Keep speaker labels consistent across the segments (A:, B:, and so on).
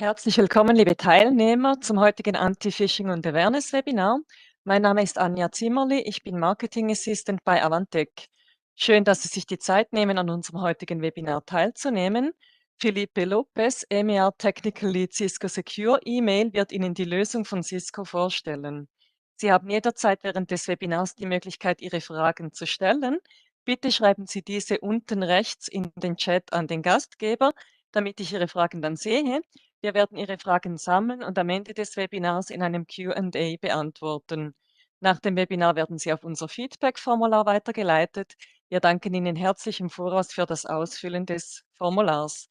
A: Herzlich willkommen, liebe Teilnehmer, zum heutigen Anti-Phishing und Awareness-Webinar. Mein Name ist Anja Zimmerli, ich bin Marketing Assistant bei Avantec. Schön, dass Sie sich die Zeit nehmen, an unserem heutigen Webinar teilzunehmen. Felipe Lopez, MER Technical Lead Cisco Secure E-Mail, wird Ihnen die Lösung von Cisco vorstellen. Sie haben jederzeit während des Webinars die Möglichkeit, Ihre Fragen zu stellen. Bitte schreiben Sie diese unten rechts in den Chat an den Gastgeber, damit ich Ihre Fragen dann sehe. Wir werden Ihre Fragen sammeln und am Ende des Webinars in einem Q&A beantworten. Nach dem Webinar werden Sie auf unser Feedback-Formular weitergeleitet. Wir danken Ihnen herzlich im Voraus für das Ausfüllen des Formulars.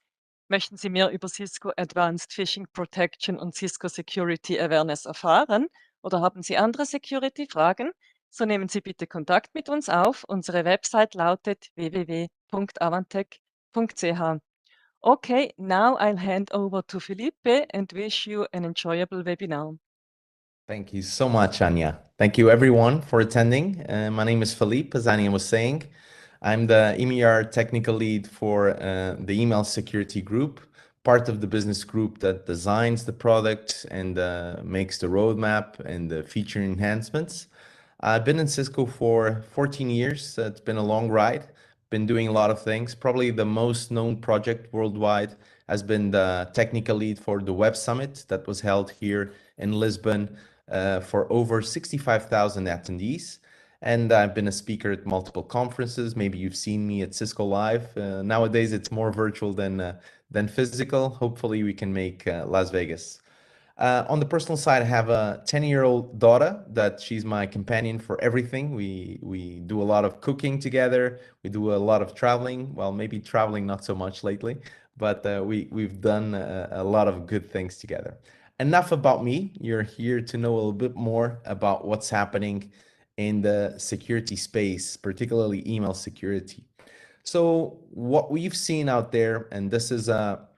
A: Möchten Sie mehr über Cisco Advanced Phishing Protection und Cisco Security Awareness erfahren oder haben Sie andere Security-Fragen? So nehmen Sie bitte Kontakt mit uns auf. Unsere Website lautet www.avantec.ch. Okay, now I'll hand over to Felipe and wish you an enjoyable webinar.
B: Thank you so much, Anya. Thank you everyone for attending. My name is Philippe, as Anya was saying. I'm the EMER technical lead for the email security group, part of the business group that designs the product and makes the roadmap and the feature enhancements. I've been in Cisco for 14 years. So it's been a long ride. Been doing a lot of things. Probably the most known project worldwide has been the technical lead for the Web Summit that was held here in Lisbon for over 65,000 attendees. And I've been a speaker at multiple conferences. Maybe you've seen me at Cisco Live. Nowadays, it's more virtual than physical. Hopefully, we can make Las Vegas. On the personal side, I have a 10-year-old daughter that she's my companion for everything. We do a lot of cooking together. We do a lot of traveling. Well, maybe traveling not so much lately, but we've done a lot of good things together. Enough about me. You're here to know a little bit more about what's happening in the security space, particularly email security. So what we've seen out there, and this is a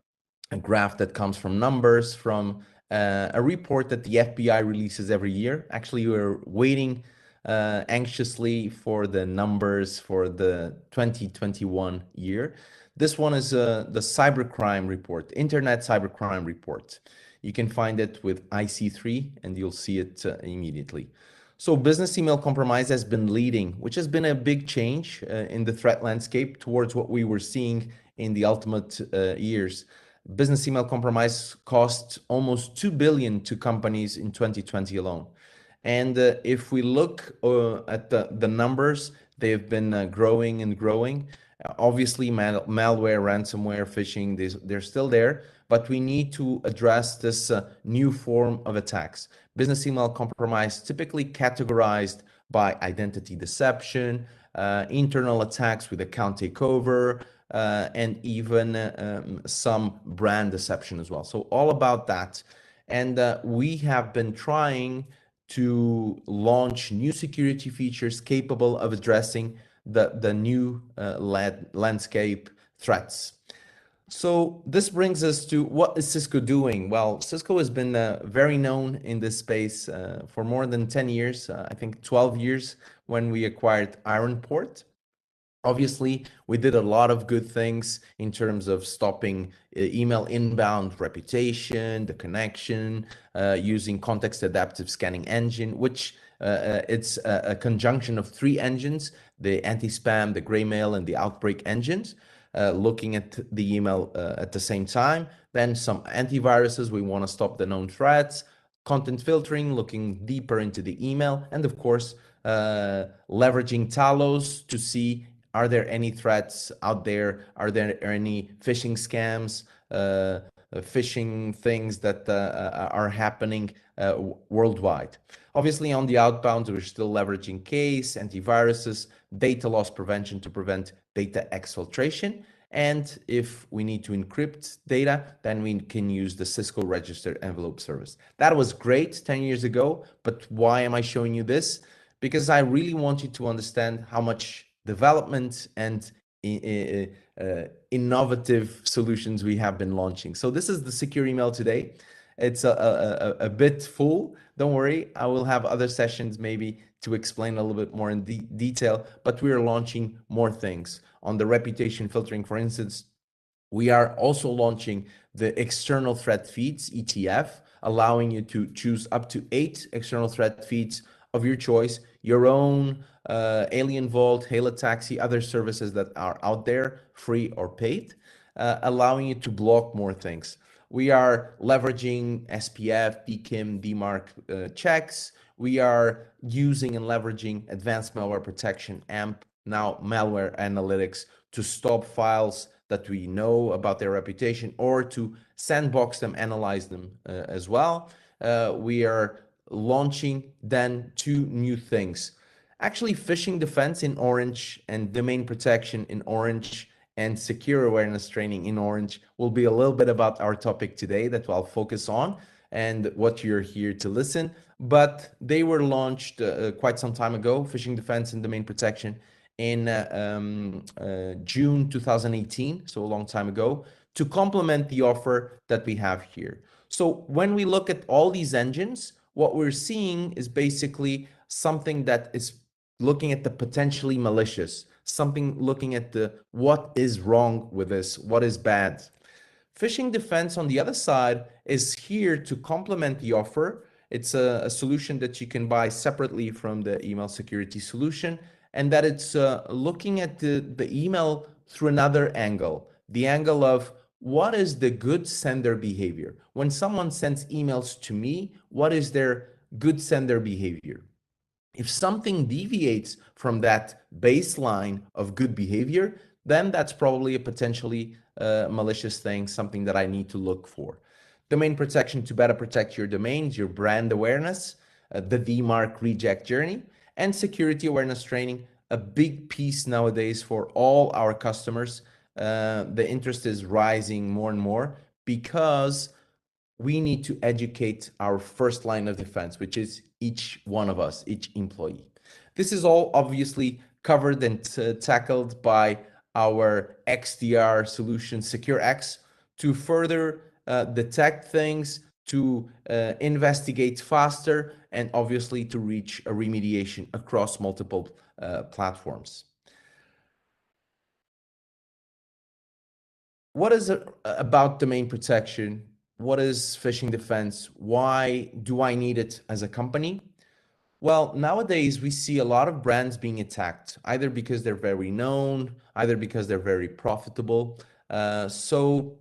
B: graph that comes from numbers from a report that the FBI releases every year. Actually, we're waiting anxiously for the numbers for the 2021 year. This one is the cybercrime report, Internet Cybercrime Report. You can find it with IC3 and you'll see it immediately. So business email compromise has been leading, which has been a big change in the threat landscape towards what we were seeing in the ultimate years. Business email compromise cost almost 2 billion to companies in 2020 alone. And if we look at the numbers, they've been growing and growing. Obviously, malware, ransomware, phishing, they're still there, but we need to address this new form of attacks. Business email compromise typically categorized by identity deception, internal attacks with account takeover, and even some brand deception as well. So all about that. And we have been trying to launch new security features capable of addressing the new landscape threats. So this brings us to what is Cisco doing? Well, Cisco has been very known in this space for more than 10 years, I think 12 years when we acquired Ironport. Obviously, we did a lot of good things in terms of stopping email inbound reputation, the connection, using context adaptive scanning engine, which it's a conjunction of 3 engines, the anti-spam, the gray mail, and the outbreak engines, looking at the email at the same time. Then some antiviruses, we want to stop the known threats, content filtering, looking deeper into the email, and of course, leveraging Talos to see, are there any threats out there? Are there any phishing scams, phishing things that are happening worldwide? Obviously, on the outbound, we're still leveraging case, antiviruses, data loss prevention to prevent data exfiltration. And if we need to encrypt data, then we can use the Cisco Registered Envelope Service. That was great 10 years ago, but why am I showing you this? Because I really want you to understand how much development and innovative solutions we have been launching. So this is the secure email today. It's a bit full. Don't worry, I will have other sessions maybe to explain a little bit more in detail, but we are launching more things. On the reputation filtering, for instance, We are also launching the external threat feeds, ETF, allowing you to choose up to 8 external threat feeds of your choice, your own Alien Vault, Halo Taxi, other services that are out there, free or paid, allowing you to block more things. We are leveraging SPF, DKIM, DMARC checks. We are using and leveraging advanced malware protection, AMP, now malware analytics, to stop files that we know about their reputation or to sandbox them, analyze them as well. We are launching then 2 new things. Actually, phishing defense in orange and domain protection in orange and secure awareness training in orange will be a little bit about our topic today that I'll focus on and what you're here to listen. But they were launched quite some time ago, phishing defense and domain protection in June 2018, so a long time ago, to complement the offer that we have here. So when we look at all these engines, what we're seeing is basically something that is looking at the potentially malicious, something looking at the what is wrong with this, what is bad. Phishing defense on the other side is here to complement the offer. It's a solution that you can buy separately from the email security solution, and that it's looking at the email through another angle, the angle of what is the good sender behavior. When someone sends emails to me, what is their good sender behavior? If something deviates from that baseline of good behavior, then that's probably a potentially malicious thing, something that I need to look for. Domain protection to better protect your domains, your brand awareness, the DMARC reject journey, and security awareness training, a big piece nowadays for all our customers. The interest is rising more and more because we need to educate our first line of defense, which is each one of us, each employee. This is all obviously covered and tackled by our XDR solution, SecureX, to further detect things, to investigate faster, and obviously to reach a remediation across multiple platforms. What is it about domain protection? What is phishing defense? Why do I need it as a company? Well, nowadays we see a lot of brands being attacked, either because they're very known, either because they're very profitable. So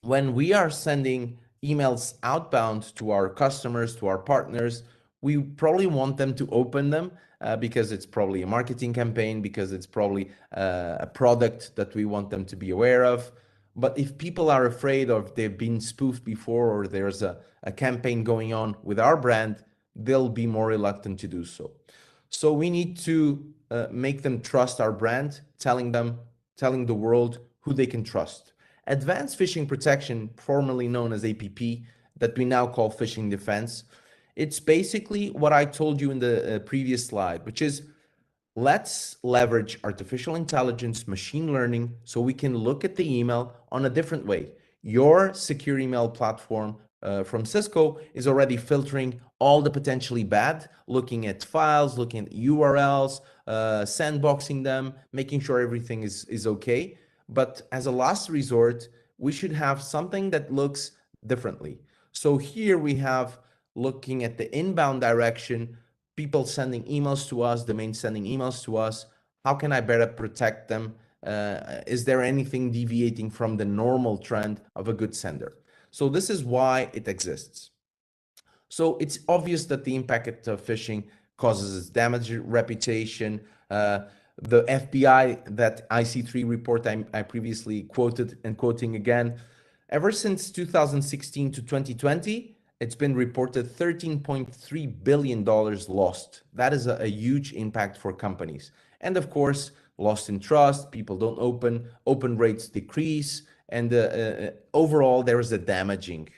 B: when we are sending emails outbound to our customers, to our partners, we probably want them to open them because it's probably a marketing campaign, because it's probably a product that we want them to be aware of. But if people are afraid of they've been spoofed before or there's a campaign going on with our brand, they'll be more reluctant to do so. So we need to make them trust our brand, telling the world who they can trust. Advanced Phishing Protection, formerly known as APP, that we now call Phishing Defense, it's basically what I told you in the previous slide, which is let's leverage artificial intelligence, machine learning, so we can look at the email on a different way. Your secure email platform from Cisco is already filtering all the potentially bad, looking at files, looking at URLs, sandboxing them, making sure everything is okay. But as a last resort, we should have something that looks differently. So here we have looking at the inbound direction, people sending emails to us, domains sending emails to us. How can I better protect them? Is there anything deviating from the normal trend of a good sender? So this is why it exists. So it's obvious that the impact of phishing causes damage reputation. The FBI, that IC3 report I previously quoted and quoting again, ever since 2016 to 2020, it's been reported $13.3 billion lost. That is a huge impact for companies. And of course, lost in trust, people don't open rates decrease, and overall there is a damaging.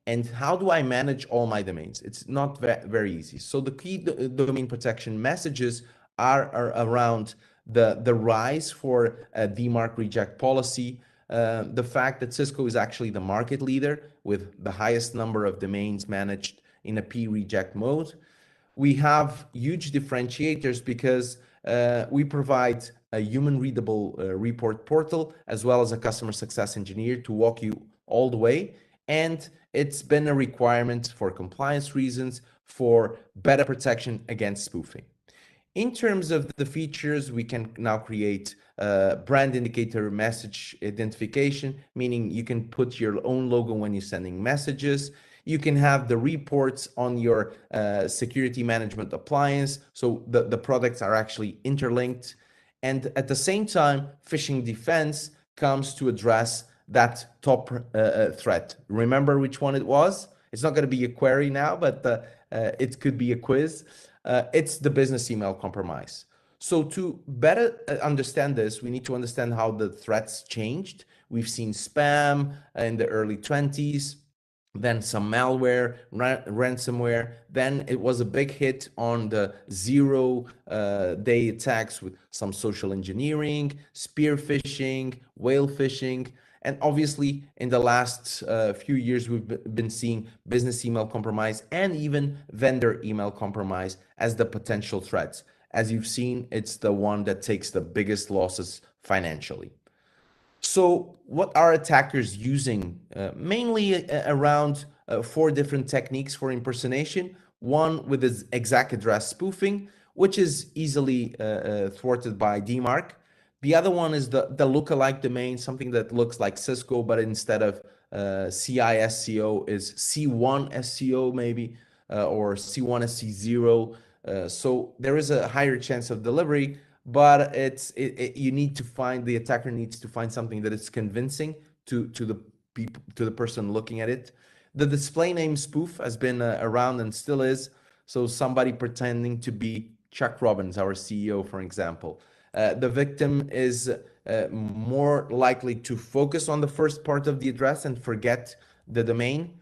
B: And how do I manage all my domains? It's not very easy. So the key domain protection messages are around the rise for a DMARC reject policy, the fact that Cisco is actually the market leader with the highest number of domains managed in a P reject mode. We have huge differentiators because We provide a human readable report portal as well as a customer success engineer to walk you all the way. And it's been a requirement for compliance reasons for better protection against spoofing. In terms of the features, we can now create brand indicator message identification, meaning you can put your own logo when you're sending messages. You can have the reports on your security management appliance, so the products are actually interlinked. And at the same time, phishing defense comes to address that top threat. Remember which one it was? It's not going to be a query now, but it could be a quiz. It's the business email compromise. So to better understand this, we need to understand how the threats changed. We've seen spam in the early 20s, then some malware, ransomware. Then it was a big hit on the zero-day attacks with some social engineering, spear phishing, whale phishing. And obviously, in the last few years, we've been seeing business email compromise and even vendor email compromise as the potential threats. As you've seen, it's the one that takes the biggest losses financially. So what are attackers using? Mainly around 4 different techniques for impersonation. One with the exact address spoofing, which is easily thwarted by DMARC. The other one is the lookalike domain, something that looks like Cisco, but instead of CISCO is C1SCO maybe, or C1SC0. So there is a higher chance of delivery, but you need to find, the attacker needs to find something that is convincing to the people, to the person looking at it. The display name spoof has been around and still is. So somebody pretending to be Chuck Robbins, our CEO, for example. The victim is more likely to focus on the first part of the address and forget the domain.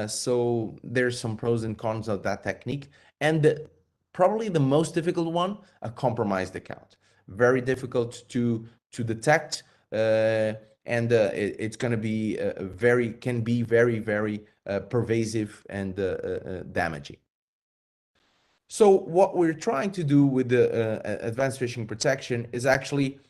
B: So there's some pros and cons of that technique. And probably the most difficult one, a compromised account. Very difficult to detect. And it's going to be can be very pervasive and damaging. So what we're trying to do with the advanced phishing protection is actually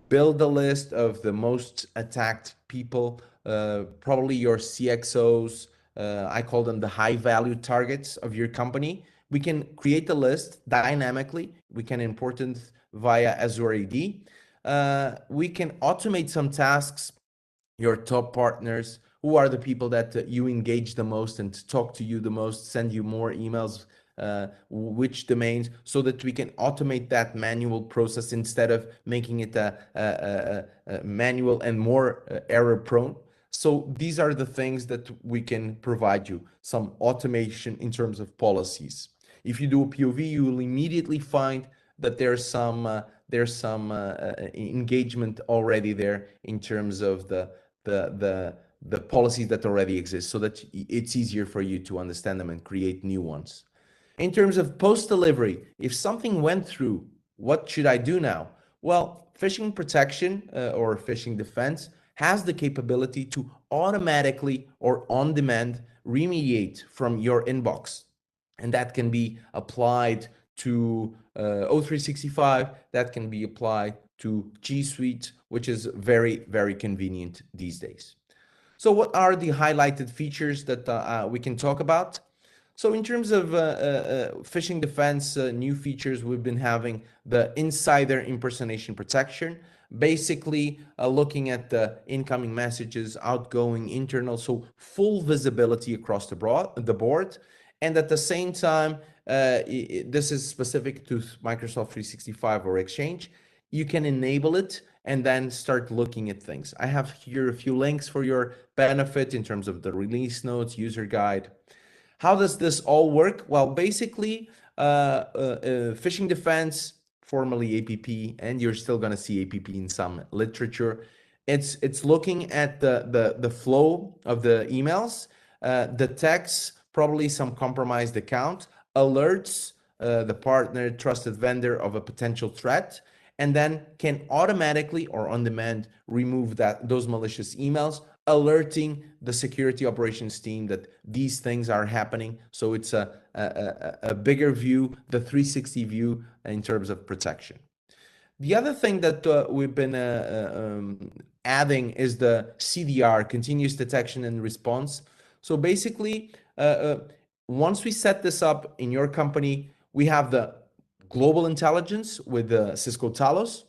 B: build a list of the most attacked people, probably your CXOs. I call them the high value targets of your company. We can create a list dynamically. We can import it via Azure AD. We can automate some tasks. Your top partners, who are the people that you engage the most and talk to you the most, send you more emails, which domains, so that we can automate that manual process instead of making it a manual and more error prone. So these are the things that we can provide you, some automation in terms of policies. If you do a POV, you will immediately find that there's some engagement already there in terms of the policies that already exist, so that it's easier for you to understand them and create new ones. In terms of post-delivery, if something went through, what should I do now? Well, phishing protection or phishing defense has the capability to automatically or on demand remediate from your inbox. And that can be applied to O365, that can be applied to G Suite, which is very convenient these days. So what are the highlighted features that we can talk about? So in terms of phishing defense, new features, we've been having the insider impersonation protection, basically looking at the incoming messages, outgoing, internal, so full visibility across the board. And at the same time, this is specific to Microsoft 365 or Exchange. You can enable it and then start looking at things. I have here a few links for your benefit in terms of the release notes, user guide. How does this all work? Well, basically, phishing defense, formerly APP, and you're still going to see APP in some literature. It's looking at the flow of the emails, detects probably some compromised account, alerts the partner, trusted vendor of a potential threat, and then can automatically or on demand remove those malicious emails alerting the security operations team that these things are happening. So it's a bigger view, the 360 view in terms of protection. The other thing that we've been adding is the CDR, continuous detection and response. So basically, once we set this up in your company, we have the global intelligence with the Cisco Talos.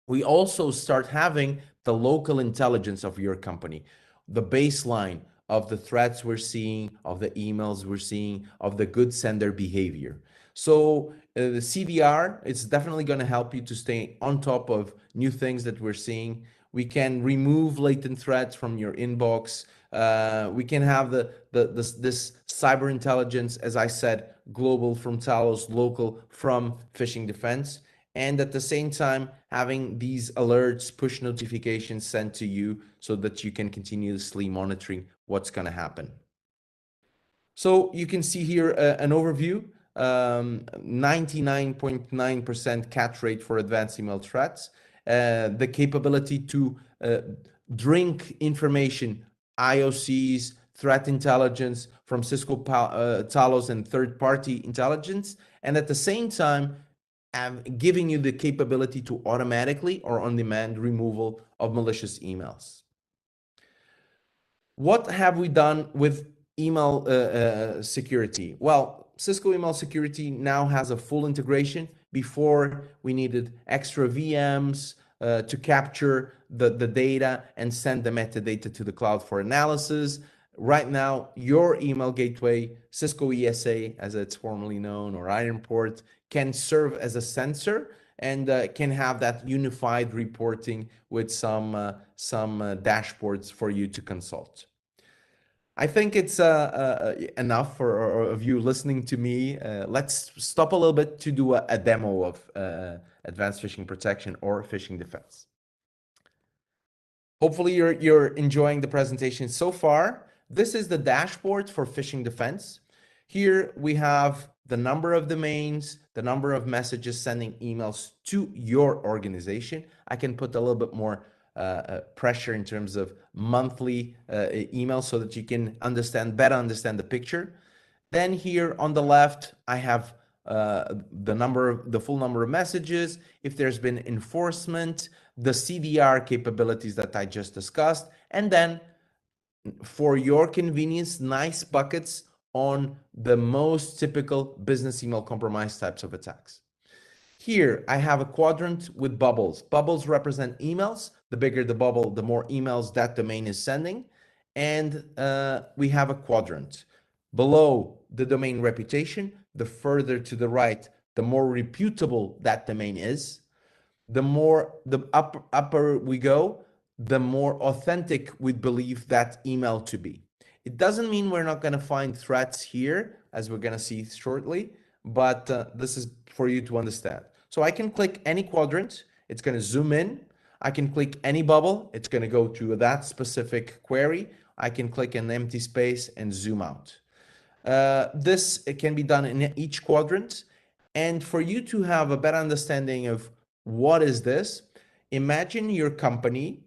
B: We also start having the local intelligence of your company, the baseline of the threats we're seeing, of the emails we're seeing, of the good sender behavior. So the CDR, it's definitely going to help you to stay on top of new things that we're seeing. We can remove latent threats from your inbox. We can have this cyber intelligence, as I said, global from Talos, local from phishing defense. And at the same time, having these alerts, push notifications sent to you so that you can continuously monitoring what's going to happen. So you can see here an overview, 99.9% catch rate for advanced email threats, the capability to drink information, IOCs, threat intelligence from Cisco Talos and third-party intelligence, and at the same time, giving you the capability to automatically or on-demand removal of malicious emails. What have we done with email security? Well, Cisco Email Security now has a full integration. Before, we needed extra VMs to capture the data and send the metadata to the cloud for analysis. Right now, your email gateway, Cisco ESA, as it's formerly known, or Ironport, can serve as a sensor and can have that unified reporting with some dashboards for you to consult. I think it's enough of you listening to me. Let's stop a little bit to do a demo of advanced phishing protection or phishing defense. Hopefully you're enjoying the presentation so far. This is the dashboard for phishing defense. Here we have the number of domains, the number of messages sending emails to your organization. I can put a little bit more pressure in terms of monthly emails so that you can better understand the picture. Then here on the left, I have the full number of messages, if there's been enforcement, the CDR capabilities that I just discussed, and then for your convenience, nice buckets on the most typical business email compromise types of attacks. Here, I have a quadrant with bubbles. Bubbles represent emails. The bigger the bubble, the more emails that domain is sending. And we have a quadrant. Below the domain reputation, the further to the right, the more reputable that domain is. The more the upper we go, the more authentic we believe that email to be. It doesn't mean we're not going to find threats here, as we're going to see shortly, but this is for you to understand. So I can click any quadrant, it's going to zoom in. I can click any bubble, it's going to go to that specific query. I can click an empty space and zoom out. This can be done in each quadrant. And for you to have a better understanding of what is this, imagine your company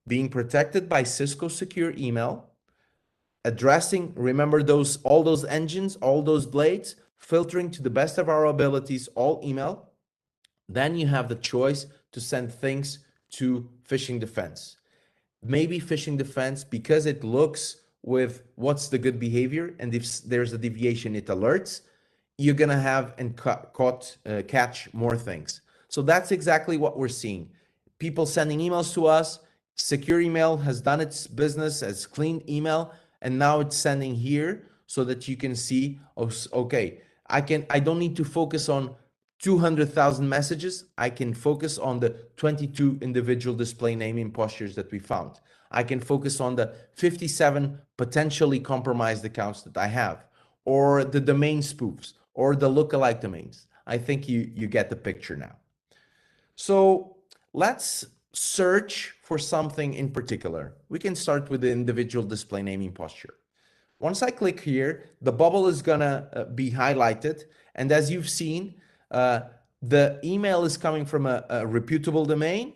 B: being protected by Cisco Secure Email, addressing, remember all those engines, all those blades, filtering to the best of our abilities, all email. Then you have the choice to send things to phishing defense. Maybe phishing defense because it looks with what's the good behavior, and if there's a deviation, it alerts. You're gonna have and catch more things. So that's exactly what we're seeing. People sending emails to us. Secure Email has done its business as cleaned email, and now it's sending here so that you can see, okay, I don't need to focus on 200,000 messages. I can focus on the 22 individual display name impostures that we found. I can focus on the 57 potentially compromised accounts that I have, or the domain spoofs, or the lookalike domains. I think you get the picture now. So let's search for something in particular. We can start with the individual display name imposture. Once I click here, the bubble is gonna be highlighted. And as you've seen, the email is coming from a reputable domain,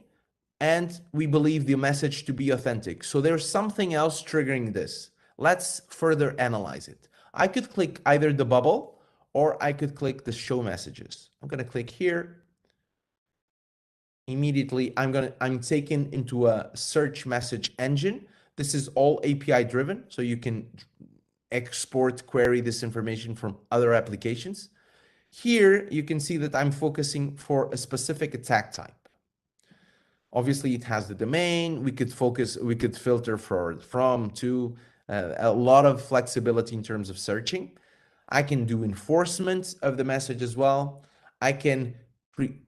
B: and we believe the message to be authentic. So there's something else triggering this. Let's further analyze it. I could click either the bubble or I could click the show messages. I'm going to click here. Immediately, I'm taken into a search message engine. This is all API driven, so you can export, query this information from other applications. Here, you can see that I'm focusing for a specific attack type. Obviously, it has the domain. We could filter from, to, a lot of flexibility in terms of searching. I can do enforcement of the message as well. I can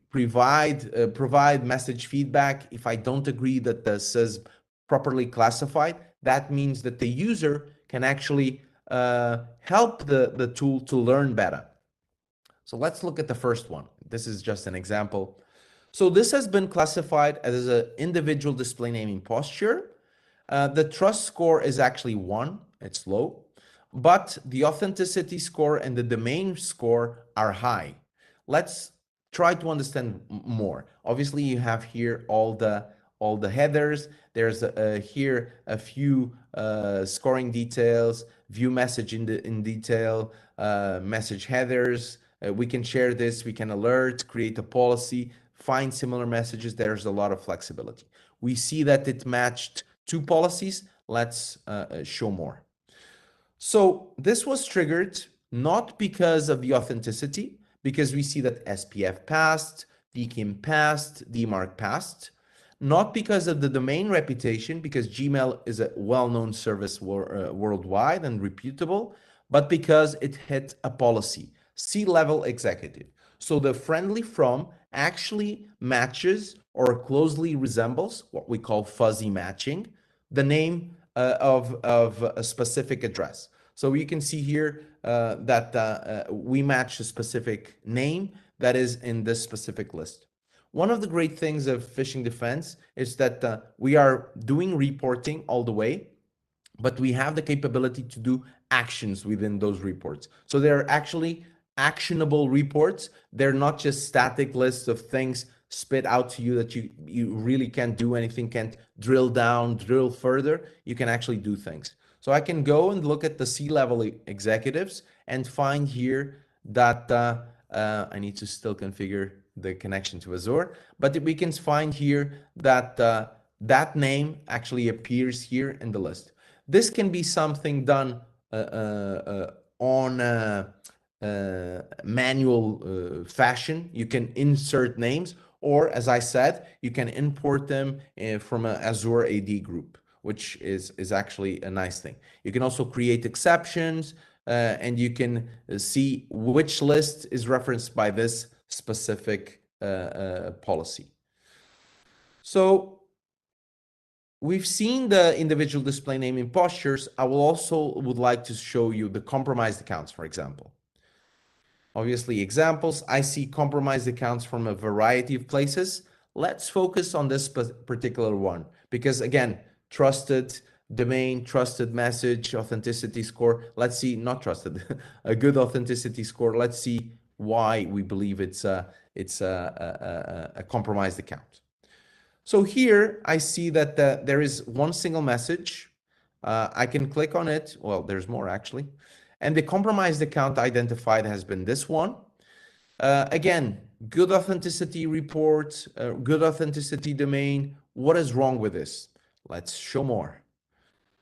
B: provide message feedback. If I don't agree that this says properly classified, that means that the user can actually help the tool to learn better. So let's look at the first one. This is just an example. So this has been classified as an individual display name imposture. The trust score is actually 1, it's low, but the authenticity score and the domain score are high. Let's try to understand more. Obviously, you have here all the headers. There's here a few scoring details, view message in detail, message headers. We can share this, we can alert, create a policy, find similar messages. There's a lot of flexibility. We see that it matched 2 policies. Let's show more. So this was triggered not because of the authenticity, because we see that SPF passed, DKIM passed, DMARC passed, not because of the domain reputation, because Gmail is a well-known service worldwide and reputable, but because it hit a policy, C-level executive. So the friendly from actually matches or closely resembles what we call fuzzy matching, the name of a specific address. So you can see here that we match a specific name that is in this specific list. One of the great things of phishing defense is that we are doing reporting all the way, but we have the capability to do actions within those reports. So they're actually actionable reports. They're not just static lists of things spit out to you that you really can't do anything, can't drill down, drill further. You can actually do things. So I can go and look at the C-level executives and find here that I need to still configure the connection to Azure, but we can find here that that name actually appears here in the list. This can be something done on manual fashion. You can insert names, or as I said, you can import them from an Azure AD group, which is actually a nice thing. You can also create exceptions, and you can see which list is referenced by this specific policy. So we've seen the individual display name impostures. I would like to show you the compromised accounts, for example. Obviously, examples. I see compromised accounts from a variety of places. Let's focus on this particular one, because again, trusted domain, trusted message, authenticity score. Let's see, not trusted, a good authenticity score. Let's see why we believe it's a compromised account. So here I see that there is one single message. I can click on it. Well, there's more actually. And the compromised account identified has been this one. Again, good authenticity report, good authenticity domain. What is wrong with this? Let's show more.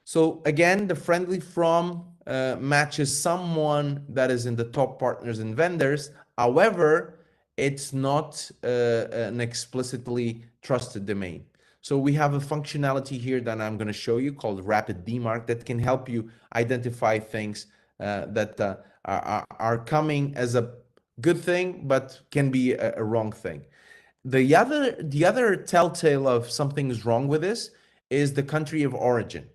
B: So again, the friendly from matches someone that is in the top partners and vendors. However, it's not an explicitly trusted domain. So we have a functionality here that I'm going to show you called Rapid DMARC that can help you identify things that are coming as a good thing, but can be a wrong thing. The other telltale of something is wrong with this is the country of origin.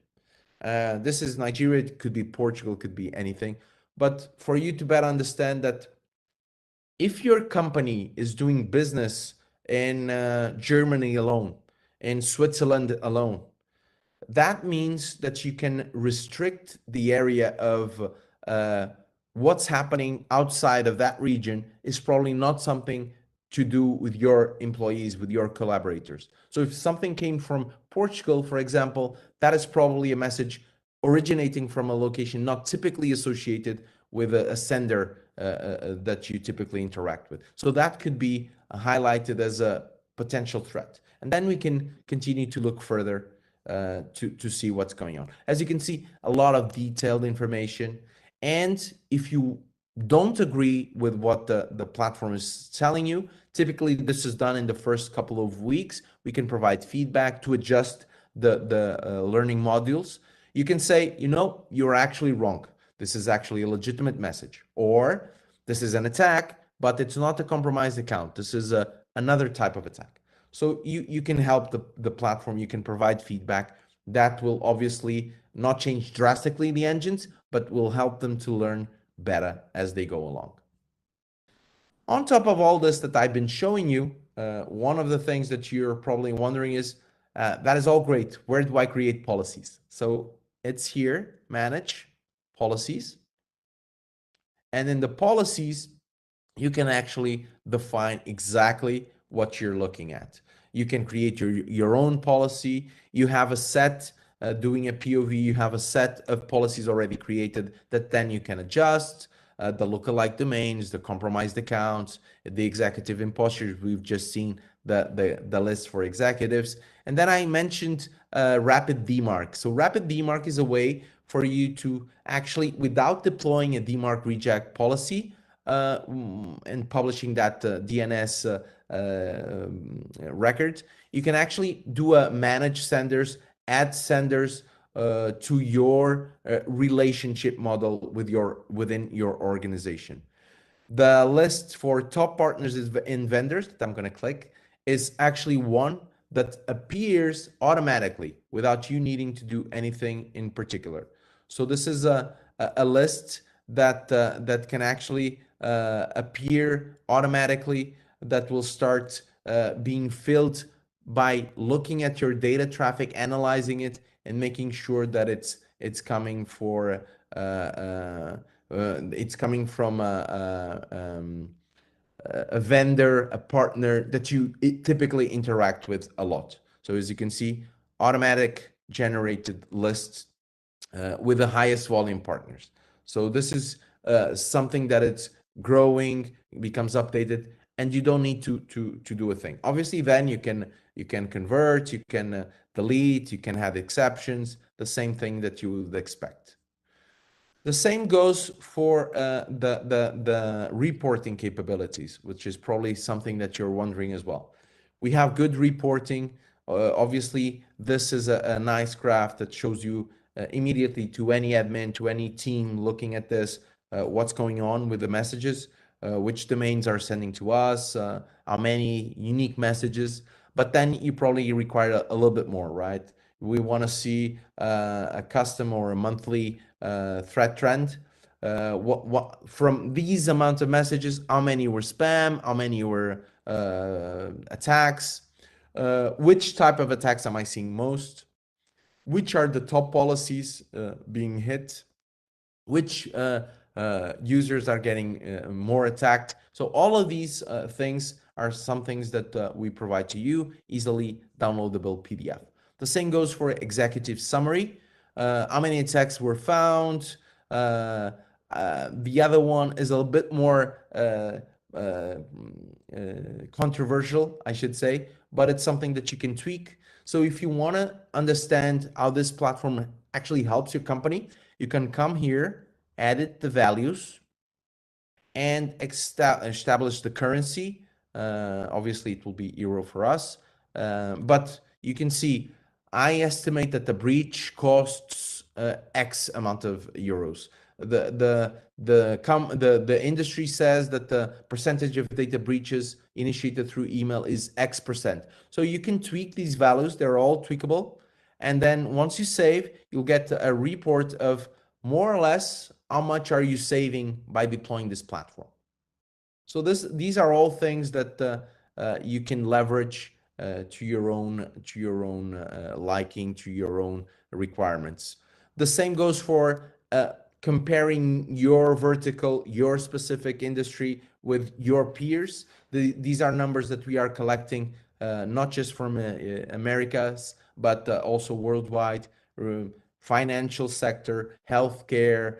B: This is Nigeria, it could be Portugal, it could be anything. But for you to better understand that if your company is doing business in Germany alone, in Switzerland alone, that means that you can restrict the area of what's happening outside of that region is probably not something to do with your employees, with your collaborators. So if something came from Portugal, for example, that is probably a message originating from a location not typically associated with a sender that you typically interact with. So that could be highlighted as a potential threat. And then we can continue to look further to see what's going on. As you can see, a lot of detailed information. And if you don't agree with what the platform is telling you, typically this is done in the first couple of weeks. We can provide feedback to adjust the learning modules. You can say, you know, you're actually wrong. This is actually a legitimate message. Or this is an attack, but it's not a compromised account. This is another type of attack. So you can help the platform, you can provide feedback. That will obviously not change drastically the engines, but will help them to learn better as they go along. On top of all this that I've been showing you, one of the things that you're probably wondering is, that is all great. Where do I create policies? So it's here, manage policies. And in the policies, you can actually define exactly what you're looking at. You can create your own policy. You have a set, doing a POV, you have a set of policies already created that then you can adjust. The lookalike domains, the compromised accounts, the executive imposters. We've just seen the list for executives. And then I mentioned rapid DMARC. So rapid DMARC is a way for you to actually, without deploying a DMARC reject policy, and publishing that DNS record, you can actually do a manage senders, add senders to your relationship model within your organization. The list for top partners in vendors that I'm going to click is actually one that appears automatically without you needing to do anything in particular. So this is a list that can actually appear automatically, that will start being filled by looking at your data traffic, analyzing it, and making sure that it's coming for it's coming from a vendor, a partner that you typically interact with a lot. So as you can see, automatic generated lists with the highest volume partners. So this is something that it's growing, becomes updated, and you don't need to do a thing. Obviously, then you can convert, you can delete, you can have exceptions, the same thing that you would expect. The same goes for the reporting capabilities, which is probably something that you're wondering as well. We have good reporting. Obviously, this is a nice graph that shows you immediately to any admin, to any team looking at this, what's going on with the messages, which domains are sending to us, how many unique messages. But then you probably require a little bit more, right? We want to see a custom or a monthly threat trend. What from these amount of messages, how many were spam, how many were attacks, which type of attacks am I seeing most, which are the top policies being hit, which users are getting more attacked. So all of these things are some things that we provide to you, easily downloadable PDF. The same goes for executive summary. How many attacks were found? The other one is a little bit more controversial, I should say, but it's something that you can tweak. So if you want to understand how this platform actually helps your company, you can come here, edit the values, and establish the currency. Obviously, it will be euro for us, but you can see I estimate that the breach costs X amount of euros. The industry says that the percentage of data breaches initiated through email is X%. So you can tweak these values; they're all tweakable. And then once you save, you'll get a report of more or less how much are you saving by deploying this platform. So these are all things that you can leverage to your own liking, to your own requirements. The same goes for comparing your vertical, your specific industry with your peers. These are numbers that we are collecting, not just from Americas, but also worldwide. Financial sector, healthcare,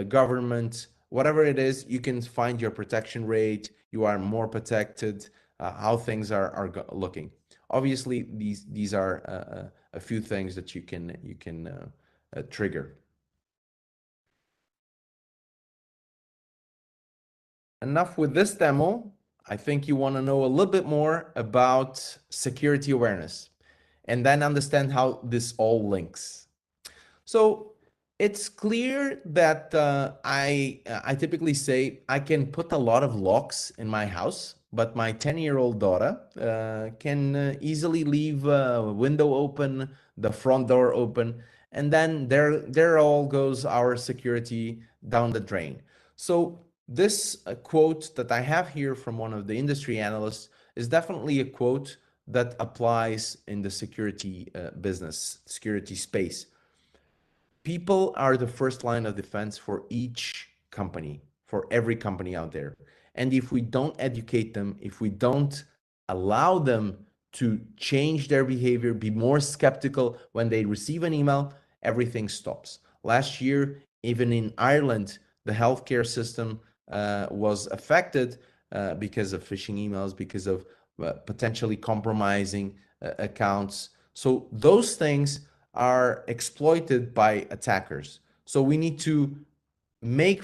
B: government, whatever it is, you can find your protection rate. You are more protected, how things are looking. Obviously, these are a few things that you can trigger. Enough with this demo. I think you want to know a little bit more about security awareness and then understand how this all links. So it's clear that I typically say I can put a lot of locks in my house, but my 10-year-old daughter can easily leave a window open, the front door open, and then there all goes our security down the drain. So this quote that I have here from one of the industry analysts is definitely a quote that applies in the security business, security space. People are the first line of defense for each company, for every company out there. And if we don't educate them, if we don't allow them to change their behavior, be more skeptical when they receive an email, everything stops. Last year, even in Ireland, the healthcare system was affected because of phishing emails, because of potentially compromising accounts. So those things are exploited by attackers. So we need to make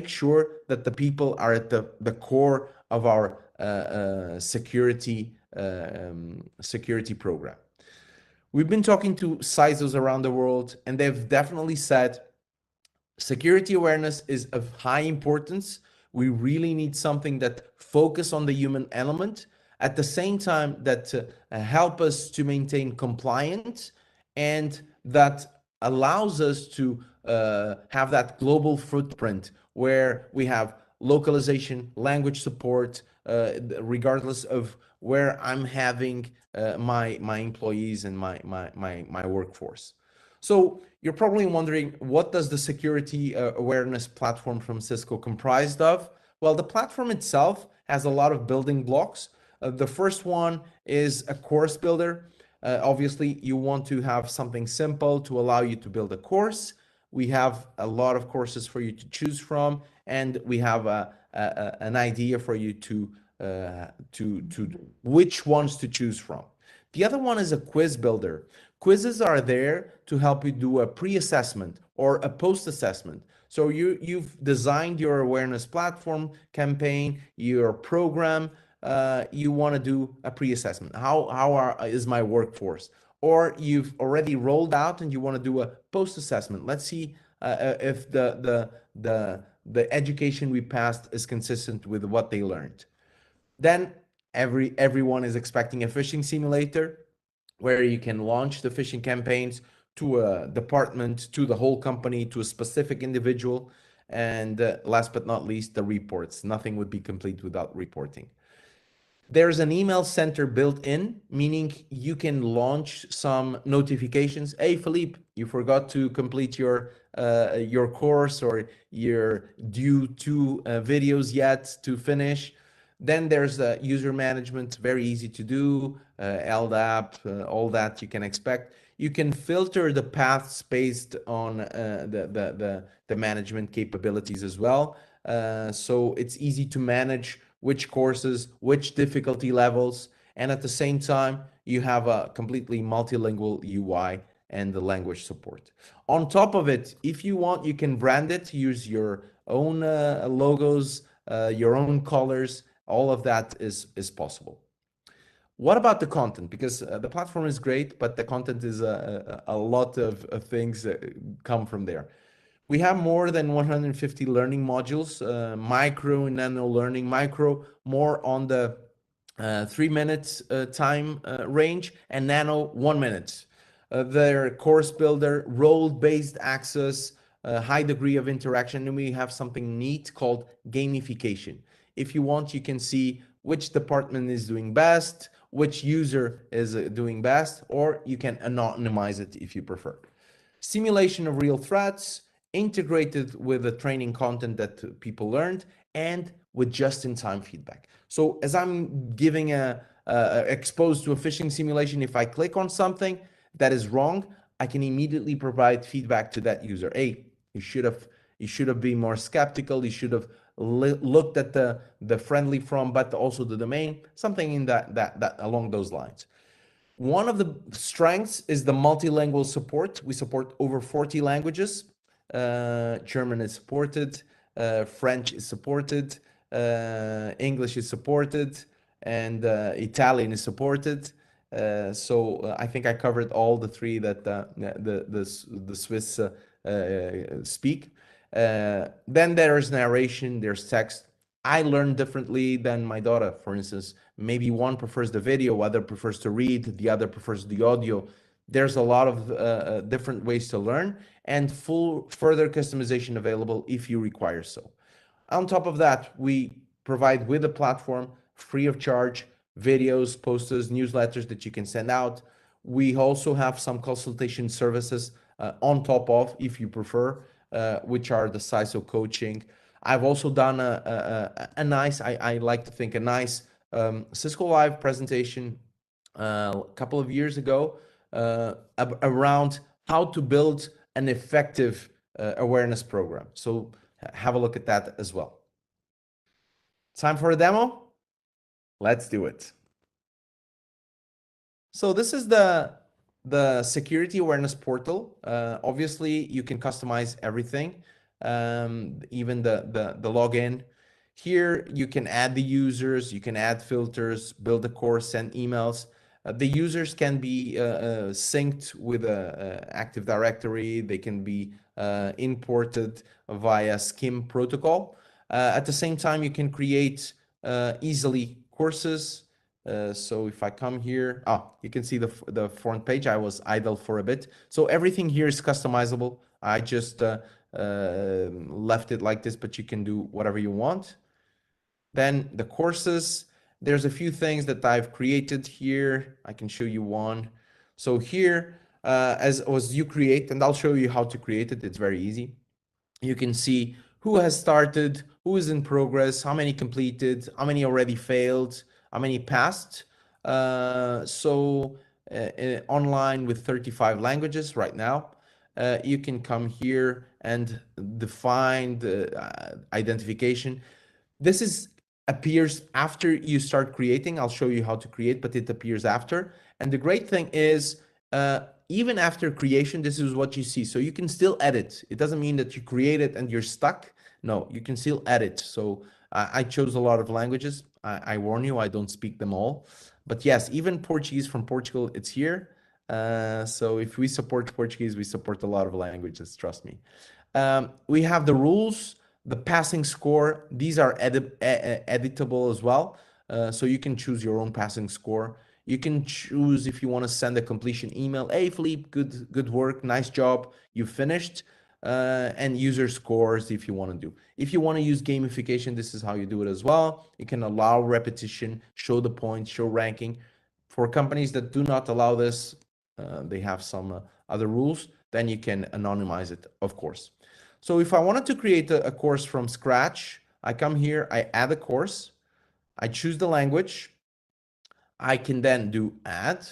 B: sure that the people are at the core of our security program. We've been talking to CISOs around the world, and they've definitely said security awareness is of high importance. We really need something that focus on the human element, at the same time that help us to maintain compliance, and that allows us to have that global footprint where we have localization, language support, regardless of where I'm having my employees and my workforce. So you're probably wondering, what does the security awareness platform from Cisco comprised of? Well, the platform itself has a lot of building blocks. The first one is a course builder. Obviously, you want to have something simple to allow you to build a course. We have a lot of courses for you to choose from, and we have an idea for you to which ones to choose from. The other one is a quiz builder. Quizzes are there to help you do a pre-assessment or a post-assessment. So you've designed your awareness platform campaign, your program, you want to do a pre-assessment. How is my workforce? Or you've already rolled out and you want to do a post-assessment. Let's see if the education we passed is consistent with what they learned. Then everyone is expecting a phishing simulator where you can launch the phishing campaigns to a department, to the whole company, to a specific individual. And last but not least, the reports. Nothing would be complete without reporting. There's an email center built in, meaning you can launch some notifications. Hey, Philippe, you forgot to complete your course, or you're due 2 videos yet to finish. Then there's user management, very easy to do, LDAP, all that you can expect. You can filter the paths based on the management capabilities as well. So it's easy to manage which courses, which difficulty levels, and at the same time, you have a completely multilingual UI and the language support. On top of it, if you want, you can brand it, use your own logos, your own colors. All of that is possible. What about the content? Because the platform is great, but the content is a lot of things that come from there. We have more than 150 learning modules, micro and nano learning, micro more on the 3 minutes time range, and nano 1 minute. Their course builder, role-based access, high degree of interaction, and we have something neat called gamification. If you want, you can see which department is doing best, which user is doing best, or you can anonymize it if you prefer. Simulation of real threats, integrated with the training content that people learned, and with just-in-time feedback. So as I'm giving exposed to a phishing simulation, if I click on something that is wrong, I can immediately provide feedback to that user. Hey, you should have been more skeptical. You should have looked at the friendly from, but also the domain, something in that along those lines. One of the strengths is the multilingual support. We support over 40 languages. German is supported, French is supported, English is supported, and Italian is supported. So I think I covered all the three that the Swiss speak. Then there's narration, there's text. I learn differently than my daughter, for instance. Maybe one prefers the video, other prefers to read, the other prefers the audio. There's a lot of different ways to learn, and full further customization available if you require so. On top of that, we provide with the platform free of charge videos, posters, newsletters that you can send out. We also have some consultation services on top of, if you prefer, which are the CISO coaching. I've also done a nice, I like to think, a nice Cisco Live presentation a couple of years ago around how to build an effective awareness program. So have a look at that as well. Time for a demo? Let's do it. So this is the security awareness portal. Obviously, you can customize everything, even the login. Here, you can add the users, you can add filters, build a course, send emails. The users can be synced with Active Directory. They can be imported via SCIM protocol. At the same time, you can create easily courses. So if I come here, you can see the front page. I was idle for a bit. So everything here is customizable. I just left it like this, but you can do whatever you want. Then the courses, there's a few things that I've created here. I can show you one. So here, as you create, and I'll show you how to create it. It's very easy. You can see who has started, who is in progress, how many completed, how many already failed, how many passed. Online with 35 languages right now. You can come here and define the identification. This appears after you start creating. I'll show you how to create, but it appears after. And the great thing is, even after creation, this is what you see. So you can still edit. It doesn't mean that you create it and you're stuck. No, you can still edit. So I chose a lot of languages. I warn you, I don't speak them all. But yes, even Portuguese from Portugal, it's here. So if we support Portuguese, we support a lot of languages, trust me. We have the rules, the passing score. These are editable as well. So you can choose your own passing score. You can choose if you want to send a completion email. Hey, Philippe, good work, nice job, you finished. And user scores if you want to do. If you want to use gamification, this is how you do it as well. You can allow repetition, show the points, show ranking. For companies that do not allow this, they have some other rules. Then you can anonymize it, of course. So if I wanted to create a course from scratch, I come here, I add a course, I choose the language. I can then do add.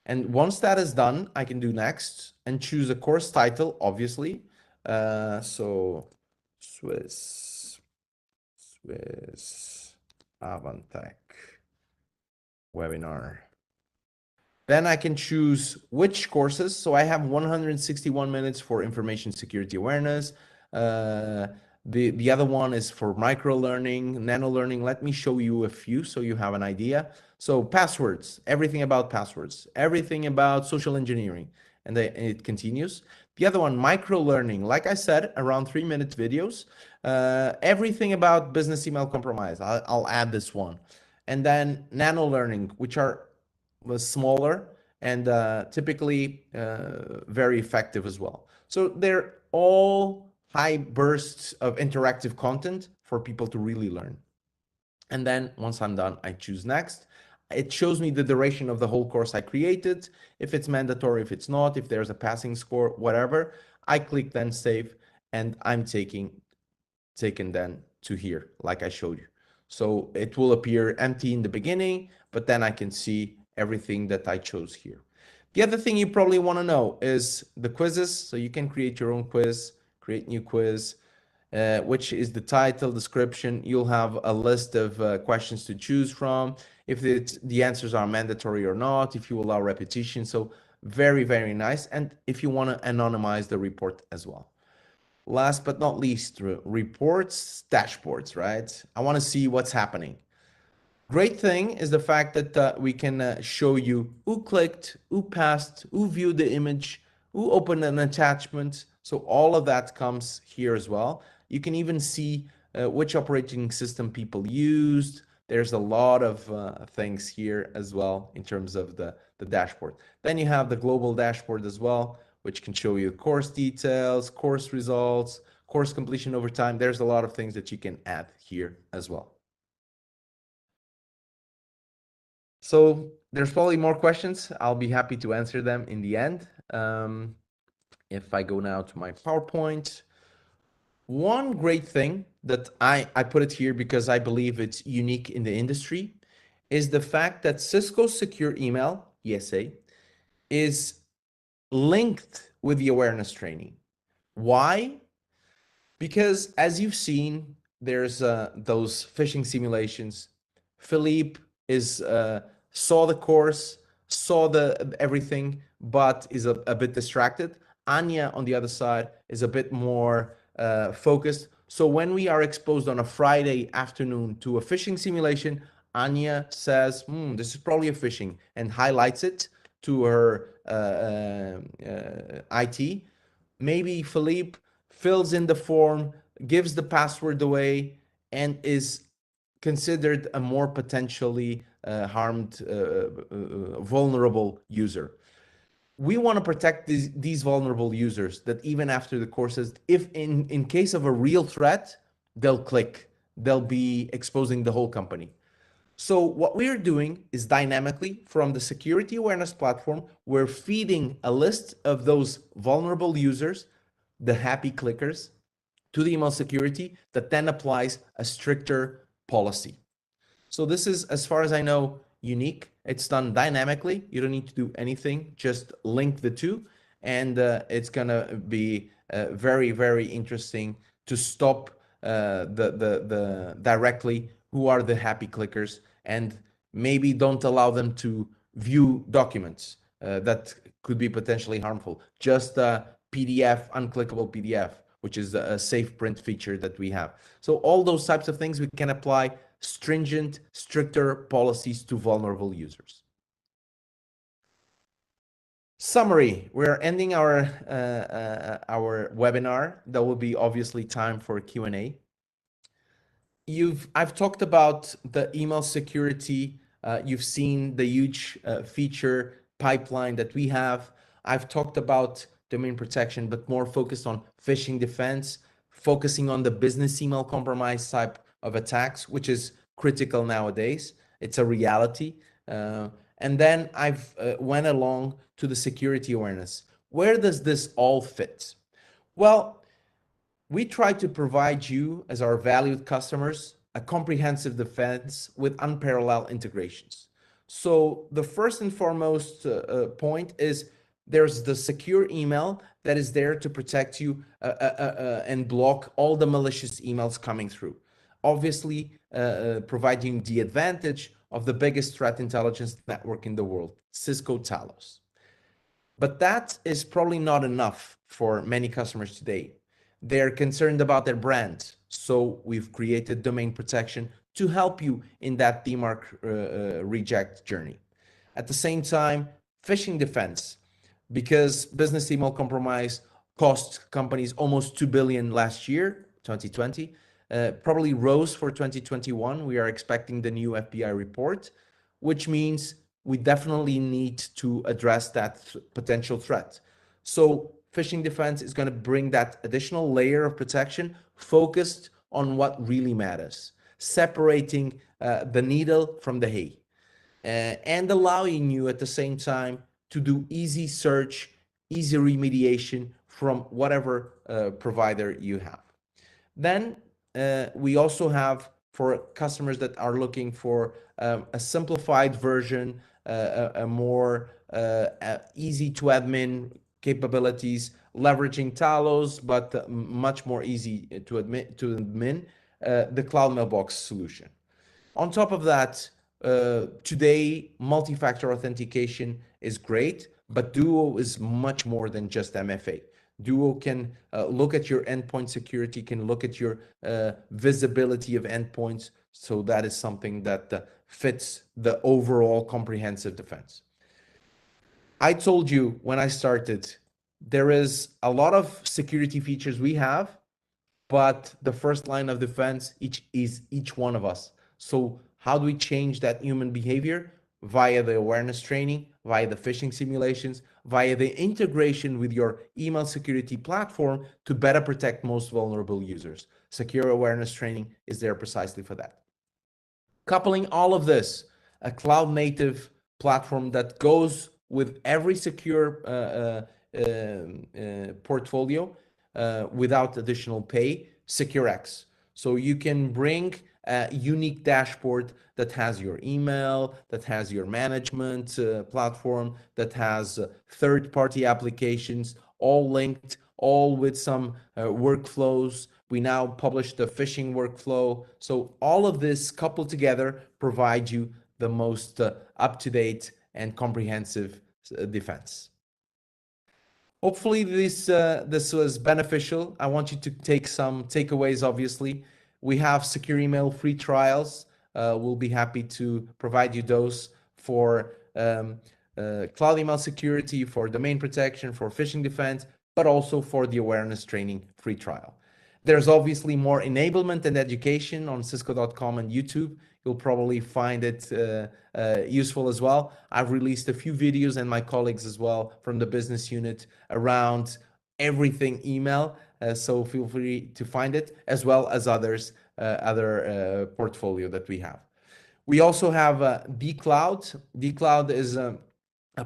B: And once that is done, I can do next and choose a course title, obviously. So Swiss Avantech webinar. Then I can choose which courses. So I have 161 minutes for information security awareness. The other one is for micro learning, nano learning. Let me show you a few so you have an idea. So passwords, everything about passwords, everything about social engineering, and it continues. The other one, micro learning, like I said, around 3-minute videos. Everything about business email compromise. I'll add this one. And then nano learning, which are smaller and typically very effective as well. So they're all high bursts of interactive content for people to really learn. And then once I'm done, I choose next. It shows me the duration of the whole course I created, if it's mandatory, if it's not, if there's a passing score, whatever. I click then save, and I'm taken then to here, like I showed you. So it will appear empty in the beginning, but then I can see everything that I chose here. The other thing you probably want to know is the quizzes. So you can create your own quiz, create new quiz, which is the title, description. You'll have a list of questions to choose from, if the answers are mandatory or not, if you allow repetition. So very, very nice. And if you want to anonymize the report as well. Last but not least, reports, dashboards, right? I want to see what's happening. Great thing is the fact that we can show you who clicked, who passed, who viewed the image, who opened an attachment. So all of that comes here as well. You can even see which operating system people used. There's a lot of things here as well in terms of the dashboard. Then you have the global dashboard as well, which can show you course details, course results, course completion over time. There's a lot of things that you can add here as well. So there's probably more questions. I'll be happy to answer them in the end. If I go now to my PowerPoint, one great thing that I put it here because I believe it's unique in the industry is the fact that Cisco Secure Email, ESA, is linked with the awareness training. Why? Because as you've seen, there's those phishing simulations. Philippe saw the course, saw everything, but is a bit distracted. Anya, on the other side, is a bit more focused. So when we are exposed on a Friday afternoon to a phishing simulation, Anya says, this is probably a phishing, and highlights it to her IT. Maybe Philippe fills in the form, gives the password away, and is considered a more potentially harmed, vulnerable user. We want to protect these vulnerable users that even after the courses, if in case of a real threat, they'll click, they'll be exposing the whole company. So what we're doing is dynamically from the security awareness platform, we're feeding a list of those vulnerable users, the happy clickers, to the email security that then applies a stricter policy. So this is, as far as I know, unique. It's done dynamically. You don't need to do anything, just link the two. And it's going to be very, very interesting to stop the directly who are the happy clickers, and maybe don't allow them to view documents that could be potentially harmful. Just a PDF, unclickable PDF, which is a safe print feature that we have. So all those types of things we can apply stringent, stricter policies to vulnerable users. Summary, we're ending our webinar. There will be obviously time for Q&A. I've talked about the email security. You've seen the huge feature pipeline that we have. I've talked about domain protection, but more focused on phishing defense, focusing on the business email compromise type of attacks, which is critical nowadays. It's a reality. And then I've went along to the security awareness. Where does this all fit? Well, we try to provide you, as our valued customers, a comprehensive defense with unparalleled integrations. So the first and foremost point is there's the secure email that is there to protect you and block all the malicious emails coming through. Obviously, providing the advantage of the biggest threat intelligence network in the world, Cisco Talos. But that is probably not enough for many customers today. They're concerned about their brand. So we've created domain protection to help you in that DMARC reject journey. At the same time, phishing defense, because business email compromise cost companies almost 2 billion last year, 2020, probably rose for 2021. We are expecting the new FBI report, which means we definitely need to address that potential threat. So phishing defense is going to bring that additional layer of protection focused on what really matters, separating the needle from the hay, and allowing you at the same time to do easy search, easy remediation from whatever provider you have. Then we also have for customers that are looking for a simplified version, a more easy to admin capabilities, leveraging Talos, but much more easy to admin, the Cloud Mailbox solution. On top of that, today, multi-factor authentication is great, but Duo is much more than just MFA. Duo can look at your endpoint security, can look at your visibility of endpoints. So that is something that fits the overall comprehensive defense. I told you when I started, there is a lot of security features we have, but the first line of defense is each one of us. So how do we change that human behavior? Via the awareness training, via the phishing simulations, via the integration with your email security platform to better protect most vulnerable users. Secure awareness training is there precisely for that. Coupling all of this, a cloud native platform that goes with every secure portfolio without additional pay, SecureX. So you can bring a unique dashboard that has your email, that has your management platform, that has third-party applications, all linked, all with some workflows. We now publish the phishing workflow. So all of this coupled together provide you the most up-to-date and comprehensive defense. Hopefully this was beneficial. I want you to take some takeaways, obviously. We have secure email free trials. We'll be happy to provide you those for cloud email security, for domain protection, for phishing defense, but also for the awareness training free trial. There's obviously more enablement and education on cisco.com and YouTube. You'll probably find it useful as well. I've released a few videos and my colleagues as well from the business unit around everything email. So feel free to find it as well as other portfolio that we have. We also have dCloud. dCloud is a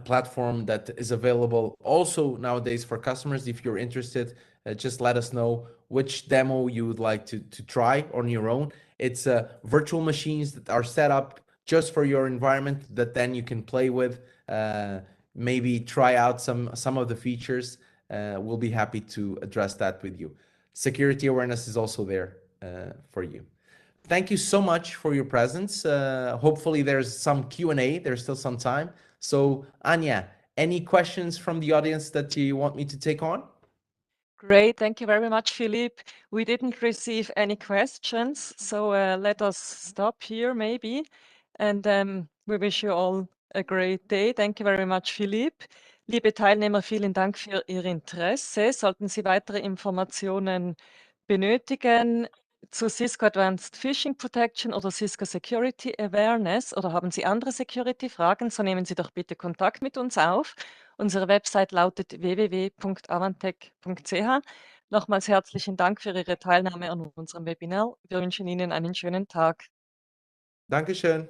B: platform that is available also nowadays for customers. If you're interested, just let us know which demo you would like to try on your own. It's virtual machines that are set up just for your environment that then you can play with, maybe try out some of the features. We'll be happy to address that with you. Security awareness is also there for you. Thank you so much for your presence. Hopefully there's some Q&A. There's still some time. So Anya, any questions from the audience that you want me to take on?
A: Great. Thank you very much, Philippe. We didn't receive any questions, so let us stop here maybe. And we wish you all a great day. Thank you very much, Philippe. Liebe Teilnehmer, vielen Dank für Ihr Interesse. Sollten Sie weitere Informationen benötigen zu Cisco Advanced Phishing Protection oder Cisco Security Awareness oder haben Sie andere Security-Fragen, so nehmen Sie doch bitte Kontakt mit uns auf. Unsere Website lautet www.avantec.ch. Nochmals herzlichen Dank für Ihre Teilnahme an unserem Webinar. Wir wünschen Ihnen einen schönen Tag.
B: Dankeschön.